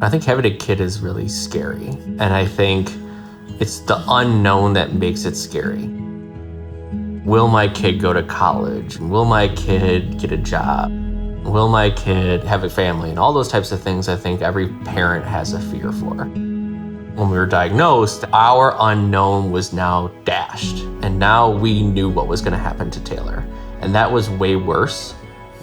I think having a kid is really scary. And I think it's the unknown that makes it scary. Will my kid go to college? Will my kid get a job? Will my kid have a family? And all those types of things I think every parent has a fear for. When we were diagnosed, our unknown was now dashed. And now we knew what was going to happen to Taylor. And that was way worse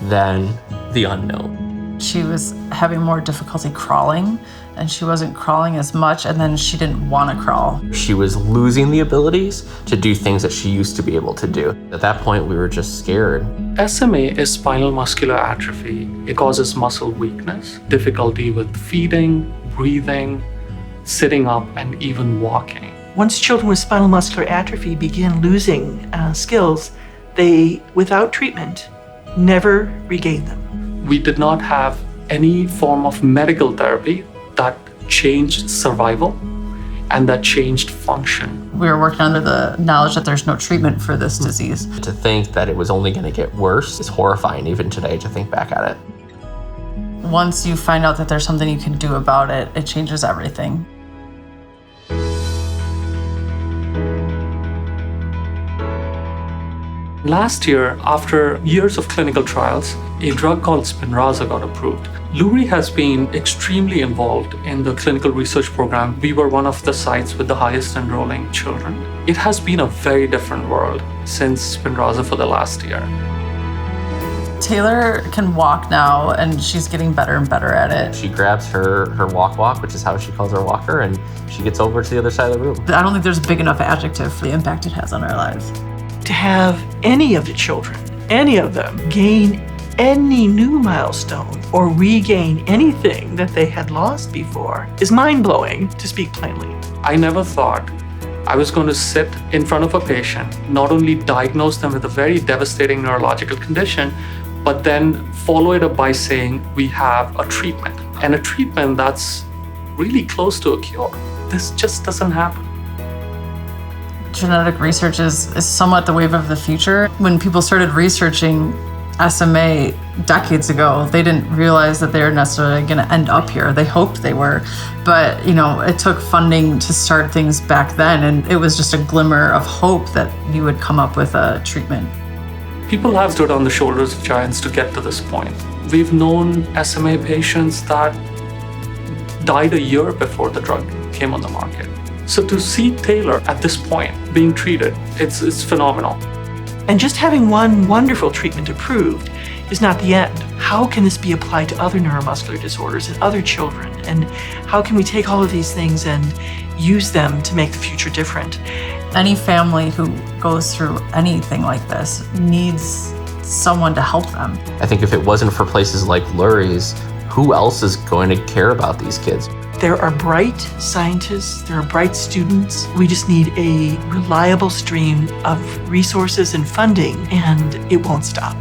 than the unknown. She was having more difficulty crawling, and she wasn't crawling as much, and then she didn't want to crawl. She was losing the abilities to do things that she used to be able to do. At that point, we were just scared. SMA is spinal muscular atrophy. It causes muscle weakness, difficulty with feeding, breathing, sitting up, and even walking. Once children with spinal muscular atrophy begin losing skills, they, without treatment, never regain them. We did not have any form of medical therapy that changed survival and that changed function. We were working under the knowledge that there's no treatment for this disease. To think that it was only going to get worse is horrifying even today to think back at it. Once you find out that there's something you can do about it, it changes everything. Last year, after years of clinical trials, a drug called Spinraza got approved. Lurie has been extremely involved in the clinical research program. We were one of the sites with the highest enrolling children. It has been a very different world since Spinraza for the last year. Taylor can walk now, and she's getting better and better at it. She grabs her walk, which is how she calls her walker, and she gets over to the other side of the room. I don't think there's a big enough adjective for the impact it has on our lives. To have any of the children, any of them, gain any new milestone or regain anything that they had lost before is mind-blowing, to speak plainly. I never thought I was going to sit in front of a patient, not only diagnose them with a very devastating neurological condition, but then follow it up by saying we have a treatment, and a treatment that's really close to a cure. This just doesn't happen. Genetic research is somewhat the wave of the future. When people started researching SMA decades ago, they didn't realize that they were necessarily going to end up here. They hoped they were, but it took funding to start things back then, and it was just a glimmer of hope that you would come up with a treatment. People have stood on the shoulders of giants to get to this point. We've known SMA patients that died a year before the drug came on the market. So to see Taylor at this point being treated, it's phenomenal. And just having one wonderful treatment approved is not the end. How can this be applied to other neuromuscular disorders and other children? And how can we take all of these things and use them to make the future different? Any family who goes through anything like this needs someone to help them. I think if it wasn't for places like Lurie's, who else is going to care about these kids? There are bright scientists, there are bright students. We just need a reliable stream of resources and funding, and it won't stop.